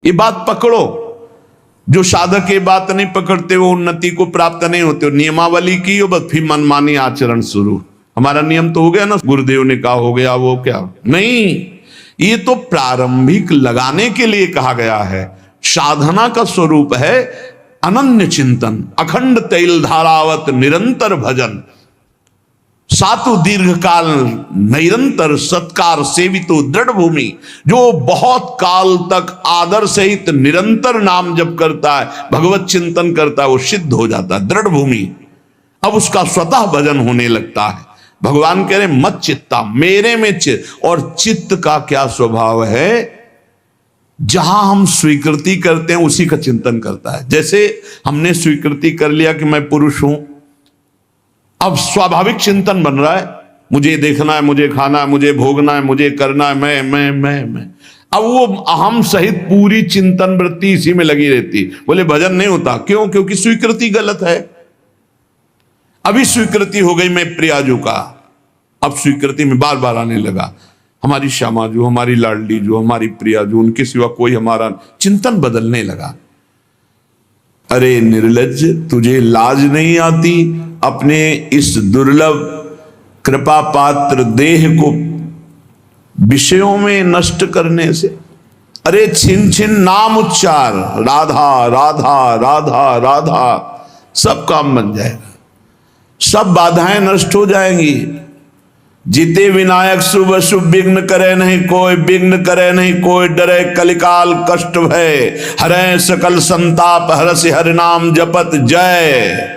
ये बात पकड़ो। जो साधक ये बात नहीं पकड़ते वो उन्नति को प्राप्त नहीं होते। नियमावली की हो बस, फिर मनमानी आचरण शुरू। हमारा नियम तो हो गया ना, गुरुदेव ने कहा हो गया, वो क्या नहीं। ये तो प्रारंभिक लगाने के लिए कहा गया है। साधना का स्वरूप है अनन्य चिंतन, अखंड तैल धारावत निरंतर भजन, सातु दीर्घ काल निरंतर सत्कार सेवितो दृढ़ भूमि। जो बहुत काल तक आदर सहित निरंतर नाम जप करता है, भगवत चिंतन करता है, वो सिद्ध हो जाता है दृढ़ भूमि। अब उसका स्वतः भजन होने लगता है। भगवान कह रहे मत चित्ता, मेरे में चित्त। और चित्त का क्या स्वभाव है? जहां हम स्वीकृति करते हैं उसी का चिंतन करता है। जैसे हमने स्वीकृति कर लिया कि मैं पुरुष हूं, अब स्वाभाविक चिंतन बन रहा है, मुझे देखना है, मुझे खाना है, मुझे भोगना है, मुझे करना है, मैं। अब वो अहम सहित पूरी चिंतन वृत्ति इसी में लगी रहती। बोले भजन नहीं होता, क्यों? क्योंकि स्वीकृति गलत है। अभी स्वीकृति हो गई मैं प्रियाजू का, अब स्वीकृति में बार बार आने लगा हमारी श्यामा जो, हमारी लाडली जो, हमारी प्रियाजू, उनके सिवा कोई हमारा, चिंतन बदलने लगा। अरे निर्लज्ज, तुझे लाज नहीं आती अपने इस दुर्लभ कृपा पात्र देह को विषयों में नष्ट करने से? अरे छिन छिन नाम उच्चार, राधा राधा राधा राधा, सब काम बन जाएगा, सब बाधाएं नष्ट हो जाएंगी। जीते विनायक शुभ शुभ विघ्न करे नहीं कोई, विघ्न करे नहीं कोई, डरे कलिकाल कष्ट भय, हरे सकल संताप हरस हरि नाम जपत जय।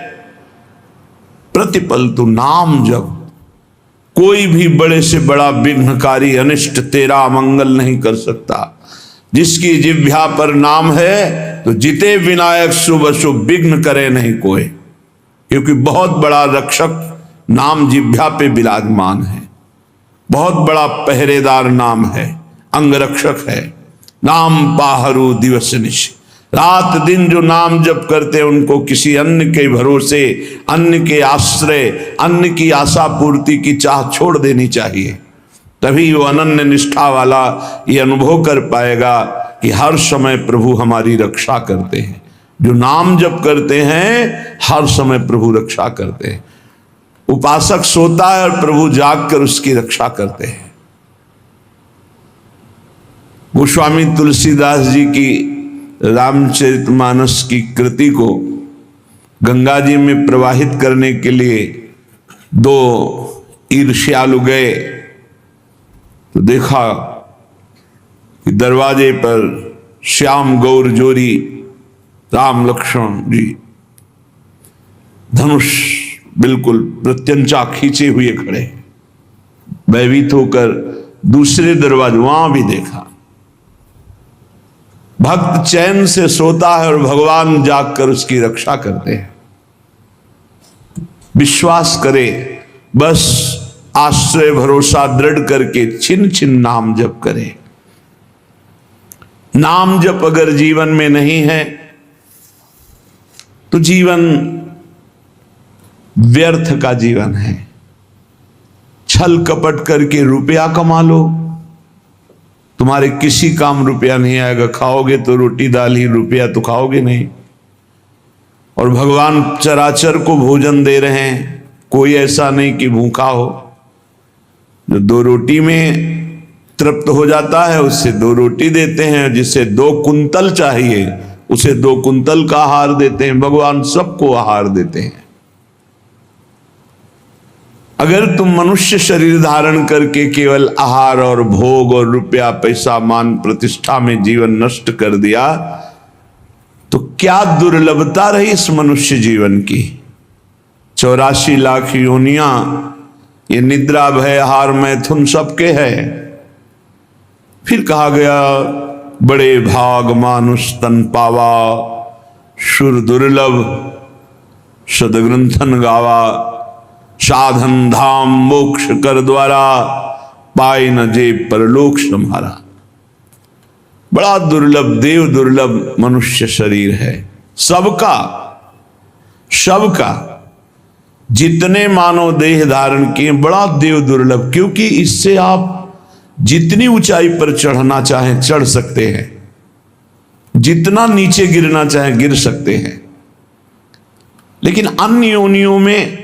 प्रतिपल तू नाम जप, कोई भी बड़े से बड़ा विघ्नकारी अनिष्ट तेरा मंगल नहीं कर सकता। जिसकी जिह्वा पर नाम है तो जिते विनायक शुभ शुभ विघ्न करे नहीं कोई, क्योंकि बहुत बड़ा रक्षक नाम जिह्वा पे विराजमान है, बहुत बड़ा पहरेदार नाम है, अंगरक्षक है। नाम पाहरू दिवस निश, रात दिन जो नाम जप करते हैं उनको किसी अन्य के भरोसे, अन्य के आश्रय, अन्य की आशा पूर्ति की चाह छोड़ देनी चाहिए। तभी वो अनन्य निष्ठा वाला ये अनुभव कर पाएगा कि हर समय प्रभु हमारी रक्षा करते हैं। जो नाम जप करते हैं हर समय प्रभु रक्षा करते हैं। उपासक सोता है और प्रभु जागकर उसकी रक्षा करते हैं। गोस्वामी तुलसीदास जी की रामचरितमानस की कृति को गंगा जी में प्रवाहित करने के लिए दो ईर्ष्यालु गए तो देखा कि दरवाजे पर श्याम गौर जोरी राम लक्ष्मण जी धनुष बिल्कुल प्रत्यंचा खींचे हुए खड़े, भयभीत होकर दूसरे दरवाजे वहां भी देखा। भक्त चैन से सोता है और भगवान जागकर उसकी रक्षा करते हैं। विश्वास करे, बस आश्रय भरोसा दृढ़ करके छिन छिन नाम जप करे। नाम जप अगर जीवन में नहीं है तो जीवन व्यर्थ का जीवन है। छल कपट करके रुपया कमा लो, तुम्हारे किसी काम रुपया नहीं आएगा। खाओगे तो रोटी दाल ही, रुपया तो खाओगे नहीं। और भगवान चराचर को भोजन दे रहे हैं, कोई ऐसा नहीं कि भूखा हो। जो दो रोटी में तृप्त हो जाता है उससे दो रोटी देते हैं, जिसे 2 कुंतल चाहिए उसे 2 कुंतल का आहार देते हैं। भगवान सबको आहार देते हैं। अगर तुम मनुष्य शरीर धारण करके केवल आहार और भोग और रुपया पैसा मान प्रतिष्ठा में जीवन नष्ट कर दिया तो क्या दुर्लभता रही इस मनुष्य जीवन की। 84 लाख योनियां, ये निद्रा भय आहार मैथुन सबके है। फिर कहा गया बड़े भाग मानुष तन पावा, शुर दुर्लभ सदग्रंथन गावा, साधन धाम मोक्ष कर द्वारा, पाए न जे परलोक सम्हारा। बड़ा दुर्लभ, देव दुर्लभ मनुष्य शरीर है। सबका जितने मानव देह धारण किए बड़ा देव दुर्लभ, क्योंकि इससे आप जितनी ऊंचाई पर चढ़ना चाहें चढ़ सकते हैं। जितना नीचे गिरना चाहे गिर सकते हैं, लेकिन अन्य योनियों में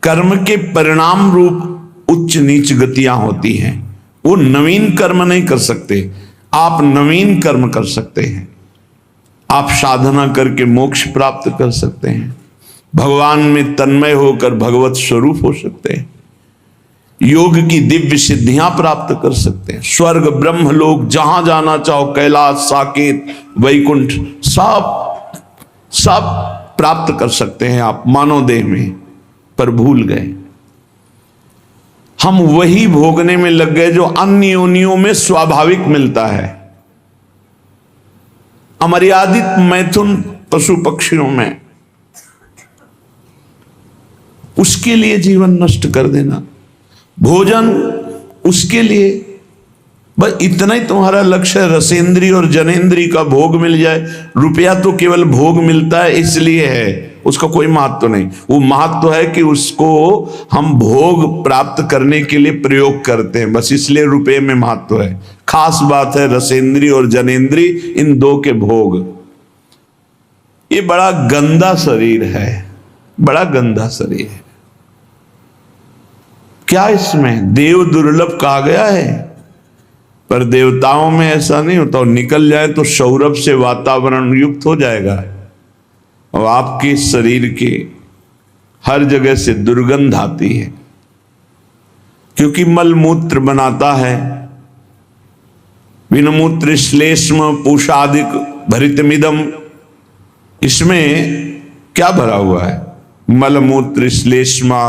कर्म के परिणाम रूप उच्च नीच गतियां होती हैं। वो नवीन कर्म नहीं कर सकते, आप नवीन कर्म कर सकते हैं। आप साधना करके मोक्ष प्राप्त कर सकते हैं, भगवान में तन्मय होकर भगवत स्वरूप हो सकते हैं, योग की दिव्य सिद्धियां प्राप्त कर सकते हैं, स्वर्ग ब्रह्म लोक जहां जाना चाहो, कैलाश साकेत वैकुंठ सब प्राप्त कर सकते हैं आप मानव देह में। पर भूल गए, हम वही भोगने में लग गए जो अन्य योनियों में स्वाभाविक मिलता है। अमर्यादित मैथुन पशु पक्षियों में, उसके लिए जीवन नष्ट कर देना, भोजन उसके लिए, बस इतना ही तुम्हारा लक्ष्य है, रसेंद्री और जनेंद्री का भोग मिल जाए। रुपया तो केवल भोग मिलता है इसलिए है, उसका कोई महत्व नहीं। वो महत्व है कि उसको हम भोग प्राप्त करने के लिए प्रयोग करते हैं, बस इसलिए रुपये में महत्व है। खास बात है रसेंद्री और जनेंद्री, इन दो के भोग। ये बड़ा गंदा शरीर है, बड़ा गंदा शरीर है। क्या इसमें देव दुर्लभ कहा गया है, पर देवताओं में ऐसा नहीं होता। निकल जाए तो सौरभ से वातावरण युक्त हो जाएगा, और आपके शरीर के हर जगह से दुर्गंध आती है, क्योंकि मल मूत्र बनाता है। विनमूत्र श्लेष्म पूषादिक भरितमिदम, इसमें क्या भरा हुआ है? मल मूत्र श्लेष्मा,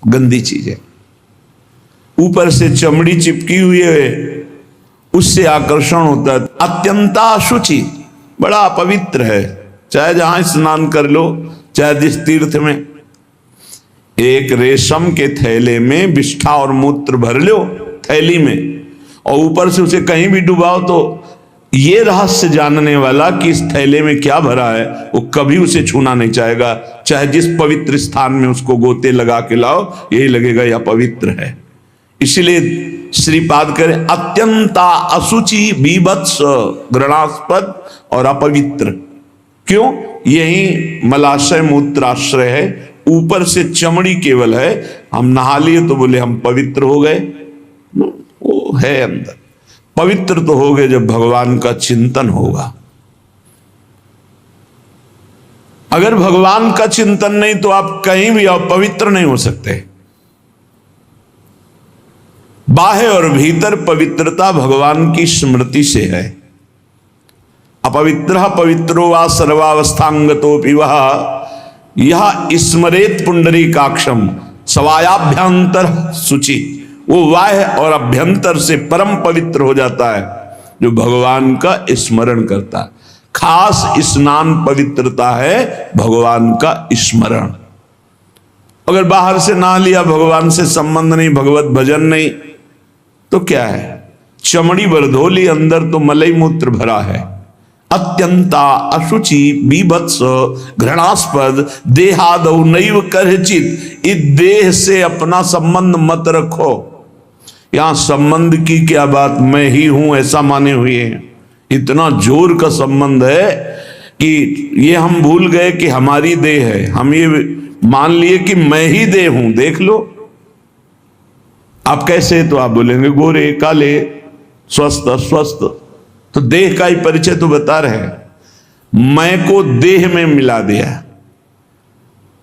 गंदी चीजें। ऊपर से चमड़ी चिपकी हुई है, उससे आकर्षण होता है। अत्यंता अशुचि, बड़ा अपवित्र है। चाहे जहां स्नान कर लो, चाहे जिस तीर्थ में, एक रेशम के थैले में विष्ठा और मूत्र भर लो थैली में, और ऊपर से उसे कहीं भी डुबाओ, तो ये रहस्य जानने वाला कि इस थैले में क्या भरा है, वो कभी उसे छूना नहीं चाहेगा। चाहे जिस पवित्र स्थान में उसको गोते लगा के लाओ, यही लगेगा यह पवित्र है। इसलिए श्रीपाद करें अत्यंता अशुचि बीभत्स घृणास्पद और अपवित्र। क्यों? यही मलाशय मूत्राश्रय है, ऊपर से चमड़ी केवल है। हम नहा लिए तो बोले हम पवित्र हो गए, वो है अंदर। पवित्र तो हो गए जब भगवान का चिंतन होगा। अगर भगवान का चिंतन नहीं तो आप कहीं भी आओ, पवित्र नहीं हो सकते। बाह्य और भीतर पवित्रता भगवान की स्मृति से है। अपवित्र पवित्रो वा सर्वावस्थांगतोपि वह यह स्मरेत पुंडरीकाक्षम सवायाभ्यंतर शुचि। वो बाह्य और अभ्यंतर से परम पवित्र हो जाता है जो भगवान का स्मरण करता है। खास स्नान पवित्रता है भगवान का स्मरण। अगर बाहर से नहा लिया, भगवान से संबंध नहीं, भगवत भजन नहीं, तो क्या है? चमड़ी भर धो ली, अंदर तो मलई मूत्र भरा है। अत्यंता अशुचि बीभत्स घृणास्पद देहादौ नैव करचित। इस देह से अपना संबंध मत रखो। यहां संबंध की क्या बात, मैं ही हूं ऐसा माने हुए हैं। इतना जोर का संबंध है कि ये हम भूल गए कि हमारी देह है। हम ये मान लिए कि मैं ही देह हूं। देख लो आप कैसे, तो आप बोलेंगे गोरे काले स्वस्थ अस्वस्थ, तो देह का ही परिचय तो बता रहे हैं। मैं को देह में मिला दिया।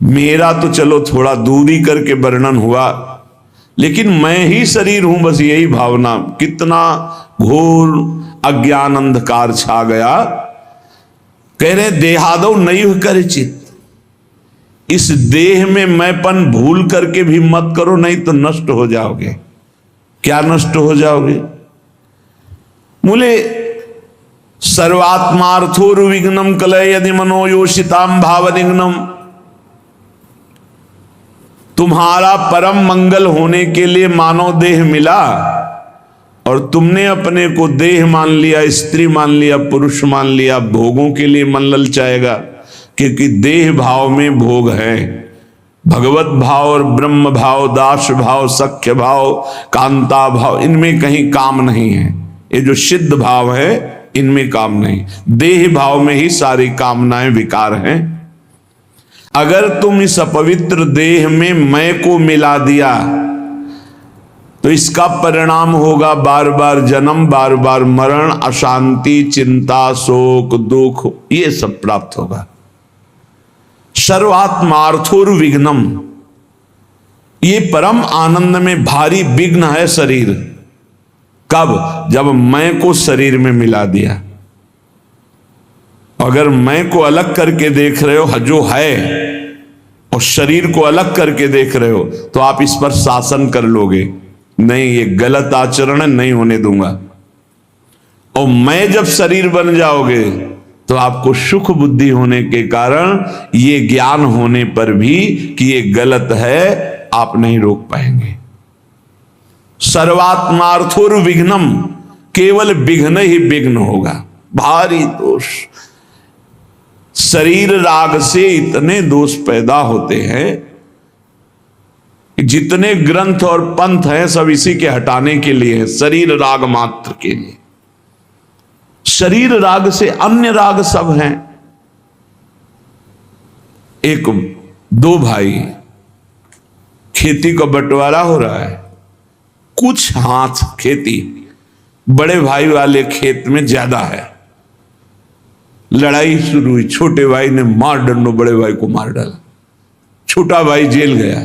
मेरा तो चलो थोड़ा दूरी करके वर्णन हुआ, लेकिन मैं ही शरीर हूं, बस यही भावना। कितना घोर अज्ञान अंधकार छा गया। कह रहे देहादौ नैव करचित। इस देह में मैंपन भूल करके भी मत करो, नहीं तो नष्ट हो जाओगे। क्या नष्ट हो जाओगे? मूले सर्वात्मार्थोर्विघ्नं कलय यदि मनोयोषिताम भावनिघ्नं। तुम्हारा परम मंगल होने के लिए मानव देह मिला, और तुमने अपने को देह मान लिया, स्त्री मान लिया, पुरुष मान लिया। भोगों के लिए मन ललचाएगा, क्योंकि देह भाव में भोग है। भगवत भाव और ब्रह्म भाव, दास भाव, सख्य भाव, कांता भाव, इनमें कहीं काम नहीं है। ये जो सिद्ध भाव है इनमें काम नहीं। देह भाव में ही सारी कामनाएं विकार हैं। अगर तुम इस अपवित्र देह में मैं को मिला दिया तो इसका परिणाम होगा बार बार जन्म, बार बार मरण, अशांति, चिंता, शोक, दुख, ये सब प्राप्त होगा। सर्वात्मार्थोर विघ्नम, ये परम आनंद में भारी विघ्न है शरीर। कब? जब मैं को शरीर में मिला दिया। अगर मैं को अलग करके देख रहे हो जो है और शरीर को अलग करके देख रहे हो तो आप इस पर शासन कर लोगे, नहीं ये गलत आचरण है, नहीं होने दूंगा। और मैं जब शरीर बन जाओगे तो आपको सुख बुद्धि होने के कारण ये ज्ञान होने पर भी कि ये गलत है आप नहीं रोक पाएंगे। सर्वात्मार्थोर विघ्नम, केवल विघ्न ही विघ्न होगा, भारी दोष। शरीर राग से इतने दोष पैदा होते हैं, जितने ग्रंथ और पंथ हैं सब इसी के हटाने के लिए है, शरीर राग मात्र के लिए। शरीर राग से अन्य राग सब हैं। एक दो भाई, खेती का बंटवारा हो रहा है, कुछ हाथ खेती बड़े भाई वाले खेत में ज्यादा है। लड़ाई शुरू हुई, छोटे भाई ने मार डंडो बड़े भाई को मार डाला, छोटा भाई जेल गया।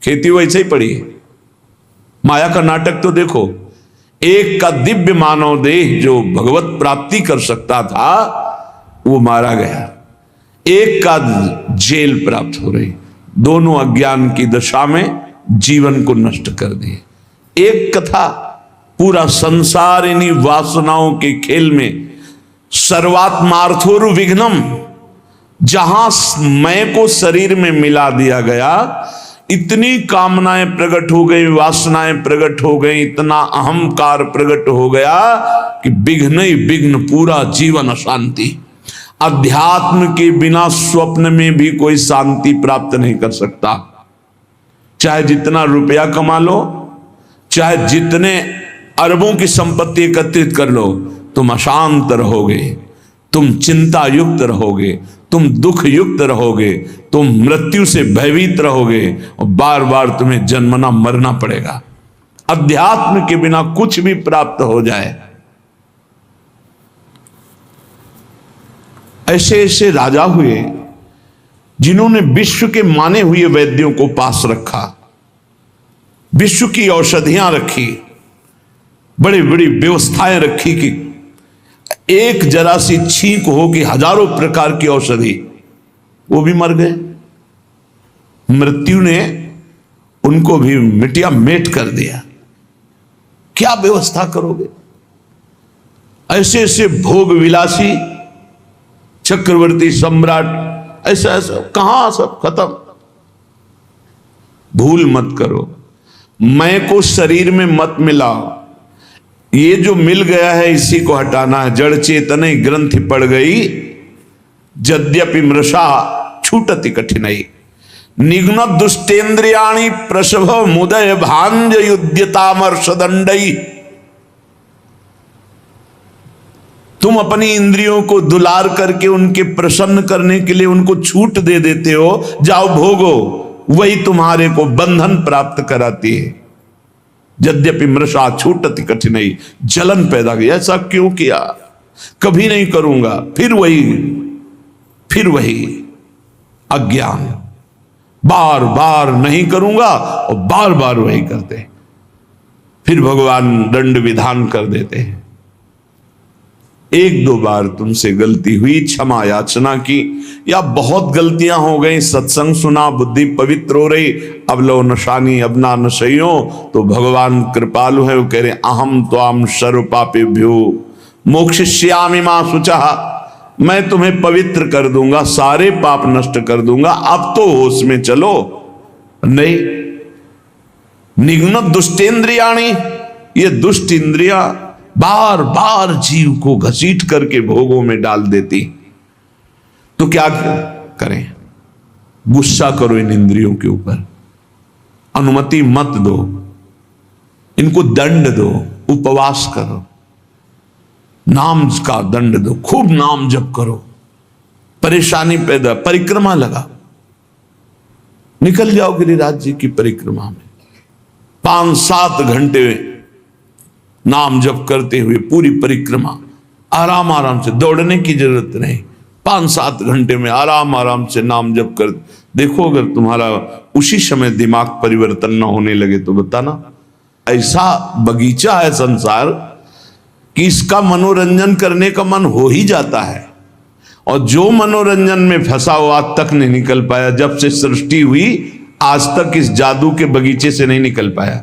खेती वैसे ही पड़ी है। माया का नाटक तो देखो, एक का दिव्य मानव देह जो भगवत प्राप्ति कर सकता था वो मारा गया, एक का जेल प्राप्त हो रही। दोनों अज्ञान की दशा में जीवन को नष्ट कर दिए। एक कथा, पूरा संसार इन्हीं वासनाओं के खेल में। सर्वात्मार्थोर विघ्नम, जहां मैं को शरीर में मिला दिया गया, इतनी कामनाएं प्रकट हो गई, वासनाएं प्रकट हो गई, इतना अहंकार प्रकट हो गया कि विघ्न ही विघ्न, पूरा जीवन अशांति। अध्यात्म के बिना स्वप्न में भी कोई शांति प्राप्त नहीं कर सकता। चाहे जितना रुपया कमा लो, चाहे जितने अरबों की संपत्ति एकत्रित कर लो, तुम अशांत रहोगे, तुम चिंता युक्त रहोगे, तुम दुख युक्त रहोगे, तुम मृत्यु से भयभीत रहोगे और बार बार तुम्हें जन्मना मरना पड़ेगा। अध्यात्म के बिना कुछ भी प्राप्त हो जाए। ऐसे ऐसे राजा हुए जिन्होंने विश्व के माने हुए वैद्यों को पास रखा, विश्व की औषधियां रखी, बड़ी बड़ी व्यवस्थाएं रखी कि एक जरा सी छींक होगी हजारों प्रकार की औषधि, वो भी मर गए। मृत्यु ने उनको भी मिटिया मेट कर दिया। क्या व्यवस्था करोगे? ऐसे ऐसे भोग विलासी चक्रवर्ती सम्राट, ऐसा ऐसा कहां सब खत्म। भूल मत करो, मैं को शरीर में मत मिलाओ। ये जो मिल गया है इसी को हटाना है। जड़ चेतने ग्रंथि पड़ गई, यद्यपि मृषा छूटति कठिनाई। निघ्न दुष्टेन्द्रियाणि प्रसभ मुदय भांज युद्यतामर्षदंडई। तुम अपनी इंद्रियों को दुलार करके उनके प्रसन्न करने के लिए उनको छूट दे देते हो, जाओ भोगो, वही तुम्हारे को बंधन प्राप्त कराती है। यद्यपि मृषा छूटति कठिनाई, जलन पैदा की। ऐसा क्यों किया? कभी नहीं करूंगा, फिर वही अज्ञान, बार बार नहीं करूंगा और बार बार वही करते। फिर भगवान दंड विधान कर देते हैं। एक दो बार तुमसे गलती हुई, क्षमा याचना की, या बहुत गलतियां हो गई, सत्संग सुना, बुद्धि पवित्र हो रही, अब लो नशानी अब ना नशइयो, तो भगवान कृपालु है, वो कह रहे अहम त्वाम सर्व पापेभ्यो मोक्षयिष्यामि मा शुचः। मैं तुम्हें पवित्र कर दूंगा, सारे पाप नष्ट कर दूंगा, अब तो होश में चलो। नहीं, निघ्न दुष्टेन्द्रियाणि, ये दुष्ट इंद्रियां बार बार जीव को घसीट करके भोगों में डाल देती। तो क्या करें? गुस्सा करो इन इंद्रियों के ऊपर, अनुमति मत दो, इनको दंड दो, उपवास करो। नाम का दंड दो, खूब नाम जप करो, परेशानी पैदा, परिक्रमा लगा, निकल जाओ गिरिराज जी की परिक्रमा में 5-7 घंटे नाम जप करते हुए पूरी परिक्रमा, आराम आराम से, दौड़ने की जरूरत नहीं, 5-7 घंटे में आराम आराम से नाम जप कर देखो। अगर तुम्हारा उसी समय दिमाग परिवर्तन न होने लगे तो बताना। ऐसा बगीचा है संसार कि इसका मनोरंजन करने का मन हो ही जाता है, और जो मनोरंजन में फंसा हो आज तक नहीं निकल पाया। जब से सृष्टि हुई आज तक इस जादू के बगीचे से नहीं निकल पाया।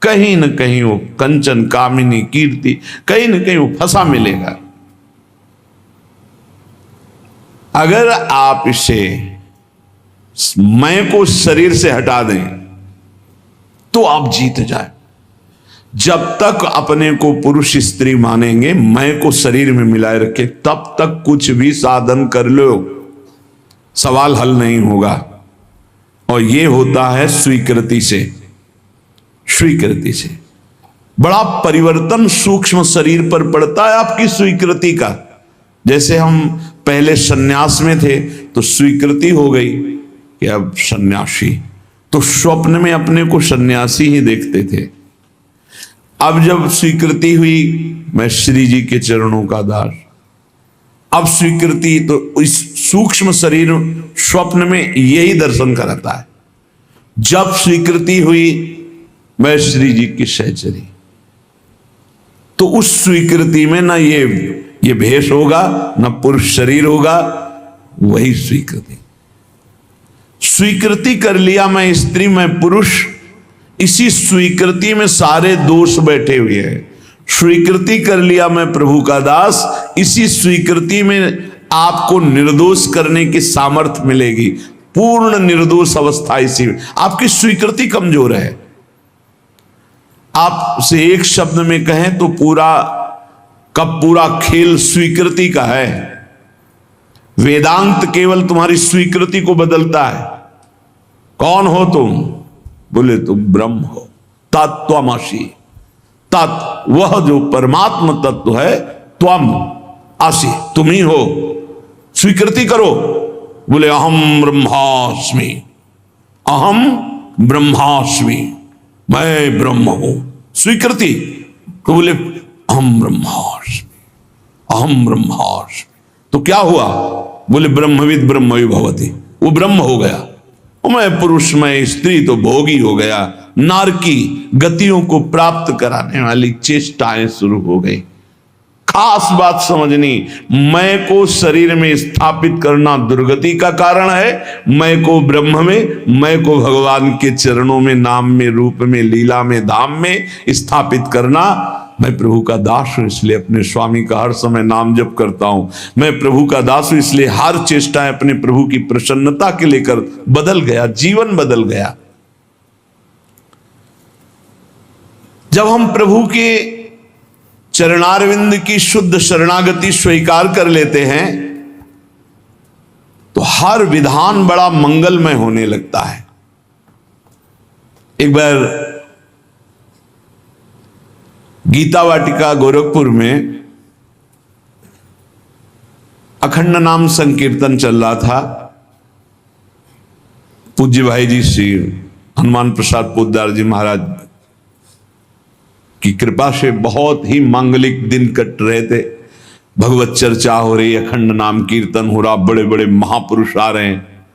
कहीं न कहीं वो कंचन, कामिनी, कीर्ति, कहीं न कहीं वो फंसा मिलेगा। अगर आप इसे मैं को शरीर से हटा दें तो आप जीत जाए। जब तक अपने को पुरुष स्त्री मानेंगे, मैं को शरीर में मिलाए रखे, तब तक कुछ भी साधन कर लो, सवाल हल नहीं होगा। और ये होता है स्वीकृति से। स्वीकृति से बड़ा परिवर्तन सूक्ष्म शरीर पर पड़ता है आपकी स्वीकृति का। जैसे हम पहले सन्यास में थे तो स्वीकृति हो गई कि अब सन्यासी, तो स्वप्न में अपने को सन्यासी ही देखते थे। अब जब स्वीकृति हुई मैं श्री जी के चरणों का दास, अब स्वीकृति, तो इस सूक्ष्म शरीर स्वप्न में यही दर्शन कराता है। जब स्वीकृति हुई मैं श्री जी की सहचरी, तो उस स्वीकृति में ना ये भेष होगा, ना पुरुष शरीर होगा, वही स्वीकृति। स्वीकृति कर लिया मैं स्त्री मैं पुरुष, इसी स्वीकृति में सारे दोष बैठे हुए हैं। स्वीकृति कर लिया मैं प्रभु का दास, इसी स्वीकृति में आपको निर्दोष करने की सामर्थ्य मिलेगी। पूर्ण निर्दोष अवस्था इसी में। आपकी स्वीकृति कमजोर है। आपसे एक शब्द में कहें तो पूरा खेल स्वीकृति का है। वेदांत केवल तुम्हारी स्वीकृति को बदलता है। कौन हो तुम? बोले तुम ब्रह्म हो, तत्त्वमसि। तत् वह जो परमात्मा तत्व है, त्वम असि तुम ही हो। स्वीकृति करो। बोले अहम ब्रह्मास्मि, अहम ब्रह्मास्मि, मैं ब्रह्म हूं। स्वीकृति। तो बोले अहम ब्रह्मास्मि, अहम ब्रह्मास्मि। तो क्या हुआ? बोले ब्रह्मविद ब्रह्मवि भवति, वो ब्रह्म हो गया। मैं पुरुष मैं स्त्री तो भोगी हो गया। नारकी गतियों को प्राप्त कराने वाली चेष्टाएं शुरू हो गई। खास बात समझनी, मैं को शरीर में स्थापित करना दुर्गति का कारण है। मैं को ब्रह्म में, मैं को भगवान के चरणों में, नाम में, रूप में, लीला में, धाम में स्थापित करना। मैं प्रभु का दास हूं इसलिए अपने स्वामी का हर समय नाम जप करता हूं। मैं प्रभु का दास हूं इसलिए हर चेष्टाएं अपने प्रभु की प्रसन्नता के लेकर बदल गया, जीवन बदल गया। जब हम प्रभु के चरणारविंद की शुद्ध शरणागति स्वीकार कर लेते हैं तो हर विधान बड़ा मंगलमय होने लगता है। एक बार गीता वाटिका गोरखपुर में अखंड नाम संकीर्तन चल रहा था। पूज्य भाई जी श्री हनुमान प्रसाद पोद्दार जी महाराज की कृपा से बहुत ही मांगलिक दिन कट रहे थे। भगवत चर्चा हो रही, अखंड नाम कीर्तन हो रहा, बड़े बड़े महापुरुष आ रहे हैं।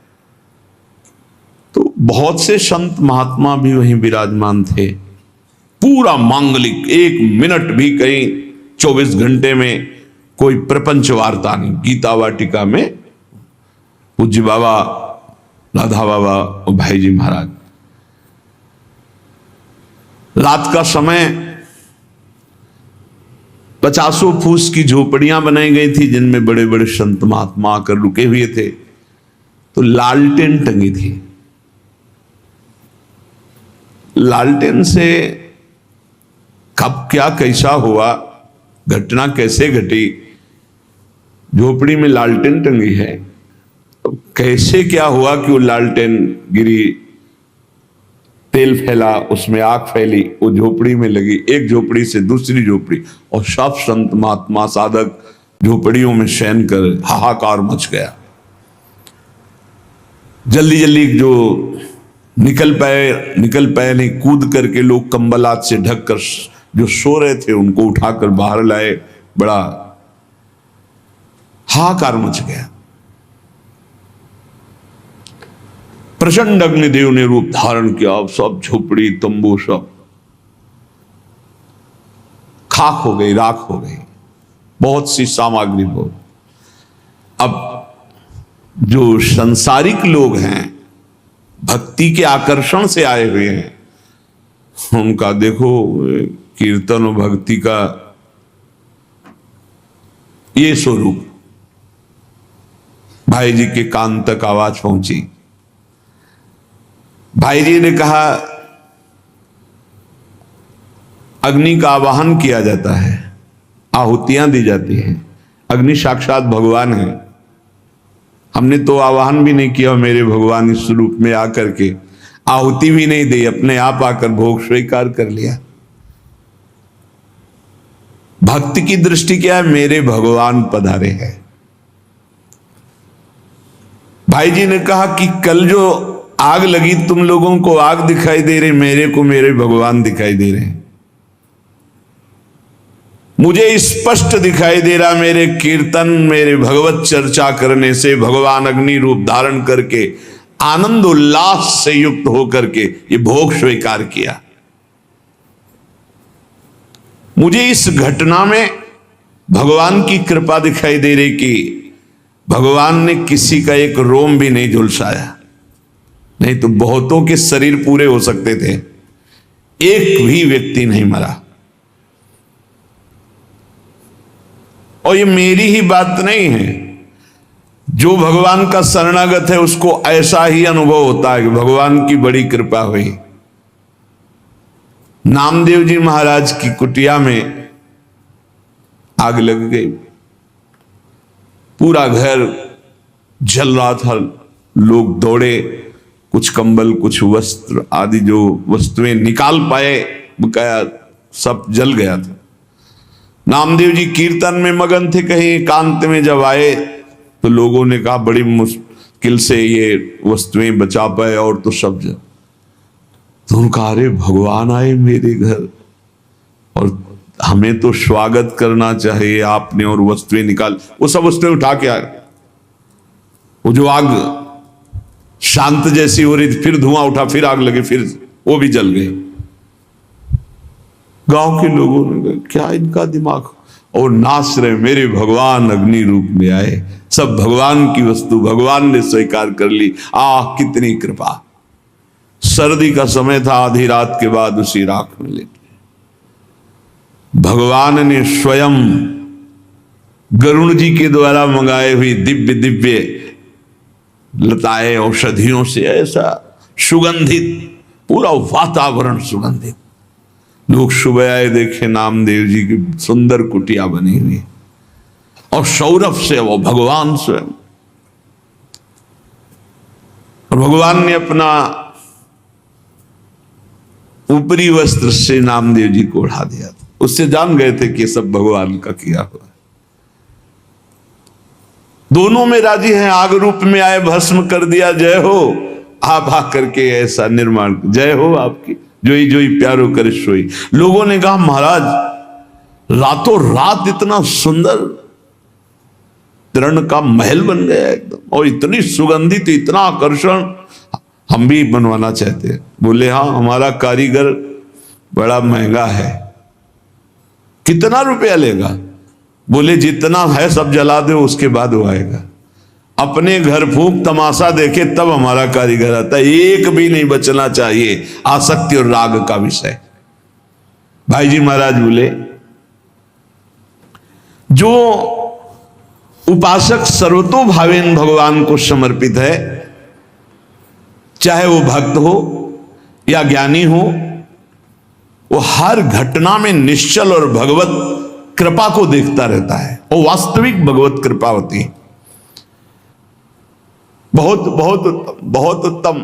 तो बहुत से संत महात्मा भी वहीं विराजमान थे। पूरा मांगलिक, 1 मिनट भी कहीं 24 घंटे में कोई प्रपंच वार्ता नहीं। गीता वाटिका में पूज्य बाबा, राधा बाबा और भाई जी महाराज। रात का समय 50 फूस की झोपड़ियां बनाई गई थी जिनमें बड़े बड़े संत महात्मा आकर रुके हुए थे। तो लालटेन टंगी थी। लालटेन से कब क्या कैसा हुआ, घटना कैसे घटी, झोपड़ी में लालटेन टंगी है, तो कैसे क्या हुआ कि वो लालटेन गिरी, तेल फैला, उसमें आग फैली, वो झोपड़ी में लगी, एक झोपड़ी से दूसरी झोपड़ी, और सब संत महात्मा साधक झोपड़ियों में शयन कर हाहाकार मच गया। जल्दी जल्दी जो निकल पाए नहीं, कूद करके लोग कंबल हाथ से ढक कर जो सो रहे थे उनको उठाकर बाहर लाए। बड़ा हाहाकार मच गया। प्रचंड अग्निदेव ने रूप धारण किया, सब झोपड़ी तंबू सब खाक हो गई, राख हो गई, बहुत सी सामग्री हो। अब जो संसारिक लोग हैं, भक्ति के आकर्षण से आए हुए हैं, उनका देखो कीर्तन और भक्ति का ये स्वरूप। भाई जी के कान तक आवाज पहुंची। भाई जी ने कहा अग्नि का आवाहन किया जाता है, आहुतियां दी जाती हैं। अग्नि साक्षात भगवान है। हमने तो आवाहन भी नहीं किया, मेरे भगवान इस रूप में आकर के आहुति भी नहीं दी, अपने आप आकर भोग स्वीकार कर लिया। भक्ति की दृष्टि क्या है? मेरे भगवान पधारे हैं। भाई जी ने कहा कि कल जो आग लगी, तुम लोगों को आग दिखाई दे रही, मेरे को मेरे भगवान दिखाई दे रहे हैं। मुझे स्पष्ट दिखाई दे रहा, मेरे कीर्तन, मेरे भगवत चर्चा करने से भगवान अग्नि रूप धारण करके आनंद उल्लास से युक्त होकर के ये भोग स्वीकार किया। मुझे इस घटना में भगवान की कृपा दिखाई दे रही कि भगवान ने किसी का एक रोम भी नहीं झुलसाया, नहीं तो बहुतों के शरीर पूरे हो सकते थे, एक भी व्यक्ति नहीं मरा। और ये मेरी ही बात नहीं है, जो भगवान का शरणागत है उसको ऐसा ही अनुभव होता है कि भगवान की बड़ी कृपा हुई। नामदेव जी महाराज की कुटिया में आग लग गई, पूरा घर जल रहा था। लोग दौड़े, कुछ कंबल, कुछ वस्त्र आदि जो वस्तुएं निकाल पाए, बकाया सब जल गया था। नामदेव जी कीर्तन में मगन थे, कहीं एकांत में जब आए तो लोगों ने कहा बड़ी मुश्किल से ये वस्तुएं बचा पाए, और तो सब जल। तो उनका अरे भगवान आए मेरे घर और हमें तो स्वागत करना चाहिए आपने, और वस्तुएं निकाल, वो सब वस्तुएं उठा के आए। वो जो आग शांत जैसी हो रही थी, फिर धुआं उठा, फिर आग लगी, फिर वो भी जल गए। गांव के लोगों ने कहा क्या इनका दिमाग, और नाच रहे, मेरे भगवान अग्नि रूप में आए, सब भगवान की वस्तु भगवान ने स्वीकार कर ली। आह कितनी कृपा। सर्दी का समय था, आधी रात के बाद उसी राख में लेटे भगवान ने स्वयं गरुण जी के द्वारा मंगाए हुई दिव्य दिव्य लताएं औषधियों से ऐसा सुगंधित, पूरा वातावरण सुगंधित। लोग सुबह आए, देखे नामदेव जी की सुंदर कुटिया बनी हुई, और सौरभ से वो भगवान स्वयं। और भगवान ने अपना ऊपरी वस्त्र से नामदेव जी को उड़ा दिया था। उससे जान गए थे कि सब भगवान का किया हुआ। दोनों में राजी हैं, आग रूप में आए, भस्म कर दिया, जय हो। आप आकर के ऐसा निर्माण, जय हो आपकी, जोई जोई प्यारो कर सोई। लोगों ने कहा महाराज रातों रात इतना सुंदर तरण का महल बन गया एकदम, और इतनी सुगंधित, इतना आकर्षण, हम भी बनवाना चाहते हैं। बोले हाँ, हमारा कारीगर बड़ा महंगा है। कितना रुपया लेगा? बोले जितना है सब जला दो, उसके बाद वो आएगा। अपने घर फूंक तमाशा देखे तब हमारा कारीगर आता है, एक भी नहीं बचना चाहिए। आसक्ति और राग का विषय। भाई जी महाराज बोले जो उपासक सर्वतोभावेन भगवान को समर्पित है, चाहे वो भक्त हो या ज्ञानी हो, वो हर घटना में निश्चल और भगवत कृपा को देखता रहता है। वो वास्तविक भगवत कृपा होती है। बहुत बहुत उत्तम, बहुत उत्तम।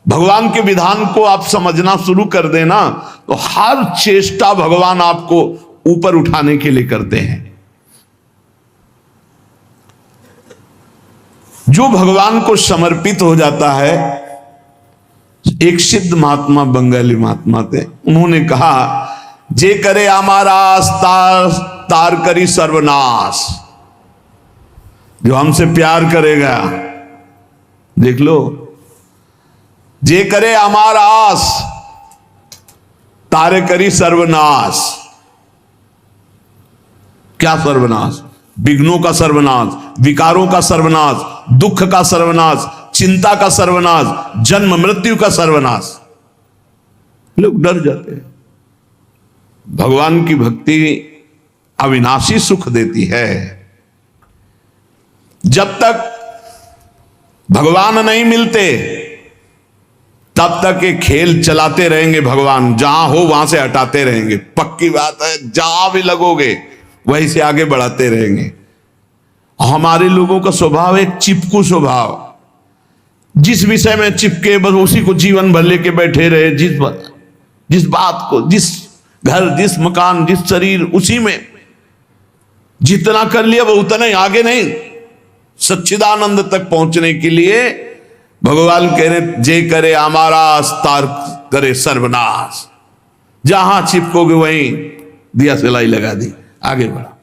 भगवान के विधान को आप समझना शुरू कर देना तो हर चेष्टा भगवान आपको ऊपर उठाने के लिए करते हैं। जो भगवान को समर्पित हो जाता है, एक सिद्ध महात्मा बंगाली महात्मा थे, उन्होंने कहा जे करे हमारा तार करी सर्वनाश। जो हमसे प्यार करेगा, देख लो, जे करे हमारा आस तारे करी सर्वनाश। क्या सर्वनाश? विघ्नों का सर्वनाश, विकारों का सर्वनाश, दुख का सर्वनाश, चिंता का सर्वनाश, जन्म मृत्यु का सर्वनाश। लोग डर जाते हैं। भगवान की भक्ति अविनाशी सुख देती है। जब तक भगवान नहीं मिलते तब तक ये खेल चलाते रहेंगे। भगवान जहां हो वहां से हटाते रहेंगे, पक्की बात है। जहां भी लगोगे वहीं से आगे बढ़ाते रहेंगे। हमारे लोगों का स्वभाव एक चिपकू स्वभाव, जिस विषय में चिपके बस उसी को जीवन भर लेके बैठे रहे। जिस बात को, जिस घर, जिस मकान, जिस शरीर, उसी में जितना कर लिया वो उतना ही, आगे नहीं। सच्चिदानंद तक पहुंचने के लिए भगवान कह रहे जे करे हमारा तार करे सर्वनाश। जहां चिपकोगे वहीं दिया सिलाई लगा दी, आगे बढ़ो,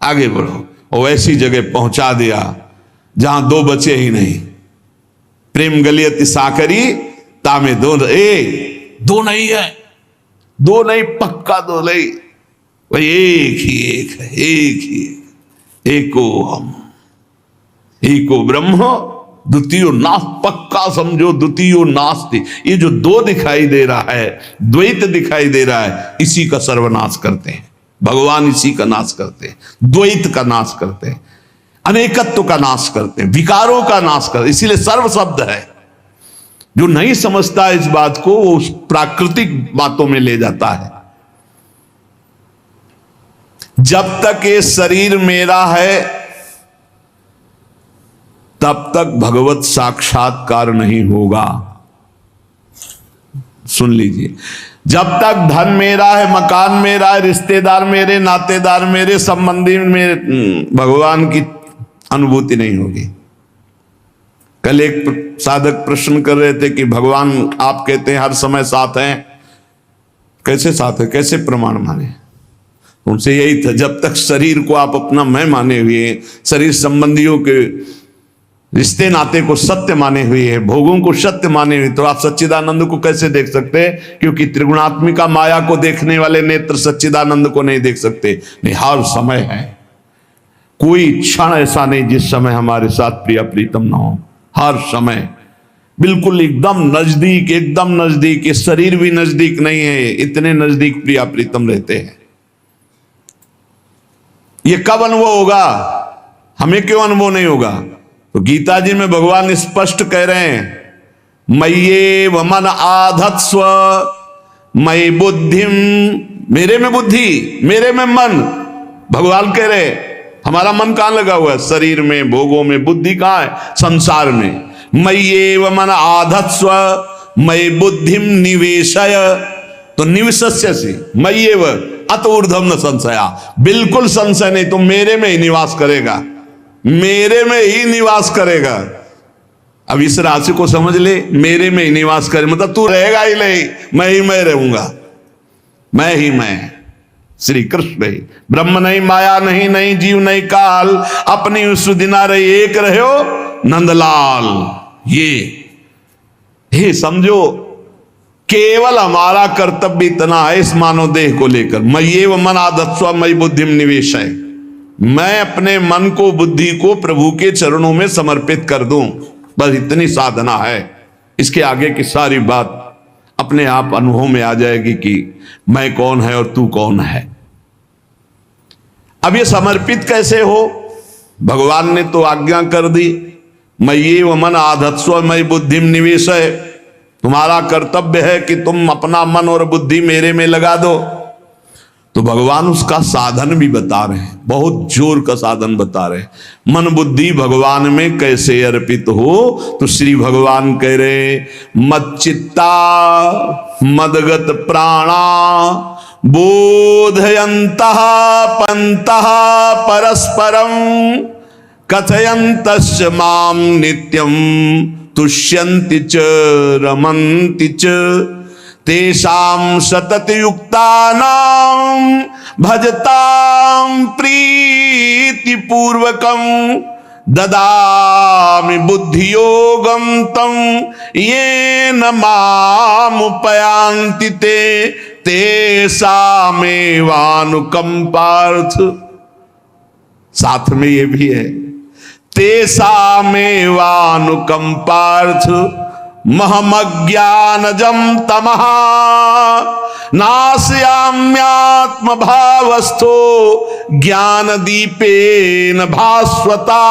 आगे बढ़ो। और ऐसी जगह पहुंचा दिया जहां दो बचे ही नहीं। प्रेम गलियत साकरी तामे दो, दो नहीं है, दो नहीं, पक्का दो नहीं, वही एक ही एक है, एक ही एको हम, एको ब्रह्म द्वितीयो नास। पक्का समझो, द्वितीयो नास्ति। ये जो दो दिखाई दे रहा है, द्वैत दिखाई दे रहा है, इसी का सर्वनाश करते हैं भगवान। इसी का नाश करते हैं, द्वैत का नाश करते हैं, अनेकत्व का नाश करते हैं, विकारों का नाश करते हैं। इसीलिए सर्व शब्द है। जो नहीं समझता इस बात को, वो उस प्राकृतिक बातों में ले जाता है। जब तक ये शरीर मेरा है तब तक भगवत साक्षात्कार नहीं होगा। सुन लीजिए, जब तक धन मेरा है, मकान मेरा है, रिश्तेदार मेरे, नातेदार मेरे, संबंधी मेरे, भगवान की अनुभूति नहीं होगी। कल एक साधक प्रश्न कर रहे थे कि भगवान आप कहते हैं हर समय साथ हैं, कैसे साथ है, कैसे प्रमाण माने? उनसे यही था, जब तक शरीर को आप अपना मैं माने हुए, शरीर संबंधियों के रिश्ते नाते को सत्य माने हुए है, भोगों को सत्य माने हुए, तो आप सच्चिदानंद को कैसे देख सकते हैं? क्योंकि त्रिगुणात्मिका माया को देखने वाले नेत्र सच्चिदानंद को नहीं देख सकते। नहीं, हर समय है, कोई क्षण ऐसा नहीं जिस समय हमारे साथ प्रिया प्रीतम ना हो। हर समय बिल्कुल एकदम नजदीक, एकदम नजदीक। ये शरीर भी नजदीक नहीं है, इतने नजदीक प्रिया प्रीतम रहते हैं। ये कब अनुभव होगा? हमें क्यों अनुभव नहीं होगा? तो गीता जी में भगवान स्पष्ट कह रहे हैं, मय्ये वमन आधत्स्व मयि बुद्धिम। मेरे में बुद्धि, मेरे में मन। भगवान कह रहे हमारा मन कहां लगा हुआ है? शरीर में, भोगों में। बुद्धि कहां है? संसार में। मय्ये वमन आधत्स्व मयि बुद्धिम निवेशय। तो निवेशस्य से मय्ये व अत ऊर्ध्वम न संशया। बिल्कुल संशय नहीं, तो मेरे में ही निवास करेगा, मेरे में ही निवास करेगा। अब इस राशि को समझ ले, मेरे में ही निवास करे मतलब तू रहेगा ही नहीं, मैं ही मैं रहूंगा, मैं ही मैं। श्री कृष्ण ही ब्रह्म नहीं, माया नहीं, नहीं जीव नहीं काल, अपनी सुदिना रही एक रहे हो नंदलाल। ये समझो, केवल हमारा कर्तव्य इतना है इस मानव देह को लेकर, मय्ये मन आधत्स्व मयि बुद्धिम निवेशय। मैं अपने मन को, बुद्धि को प्रभु के चरणों में समर्पित कर दूं, बस इतनी साधना है। इसके आगे की सारी बात अपने आप अनुभव में आ जाएगी कि मैं कौन है और तू कौन है। अब ये समर्पित कैसे हो? भगवान ने तो आज्ञा कर दी, मय्ये मन आधत्स्व मयि बुद्धिम निवेशय। तुम्हारा कर्तव्य है कि तुम अपना मन और बुद्धि मेरे में लगा दो। तो भगवान उसका साधन भी बता रहे हैं, बहुत जोर का साधन बता रहे हैं। मन बुद्धि भगवान में कैसे अर्पित हो, तो श्री भगवान कह रहे मच्चित्ता मदगत प्राणा बोधयन्तः पंतः परस्परम कथयन्तश्च माम नित्यम तुष्यन्ति च रमन्ति च तेषां सतत युक्तानां भजतां प्रीति पूर्वकं ददामि बुद्धि योगं तं येन मामुपयान्ति ते तेषामेवानुकंपार्थ। साथ में ये भी है तेषामेवानुकंपार्थ महमज्ञानजं तमः नाशयाम्यात्म भावस्थो ज्ञान दीपेन भास्वता।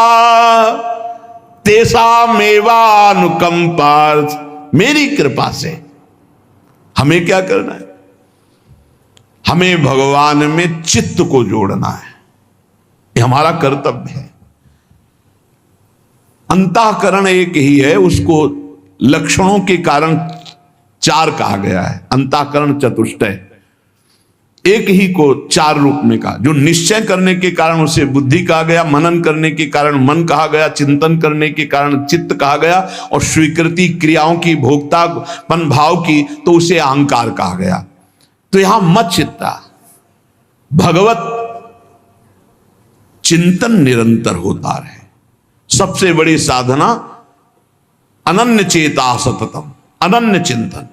तेषामेवानुकंपार्थ, मेरी कृपा से हमें क्या करना है, हमें भगवान में चित्त को जोड़ना है, ये हमारा कर्तव्य है। अंतःकरण एक ही है, उसको लक्षणों के कारण चार कहा गया है। अंतःकरण चतुष्टय, एक ही को चार रूप में कहा। जो निश्चय करने के कारण उसे बुद्धि कहा गया, मनन करने के कारण मन कहा गया, चिंतन करने के कारण चित्त कहा गया, और स्वीकृति क्रियाओं की भोक्तापन भाव की तो उसे अहंकार कहा गया। तो यहां मत चित्ता, भगवत चिंतन निरंतर होता रहे। सबसे बड़ी साधना अनन्य चेता सततम, अनन्य चिंतन।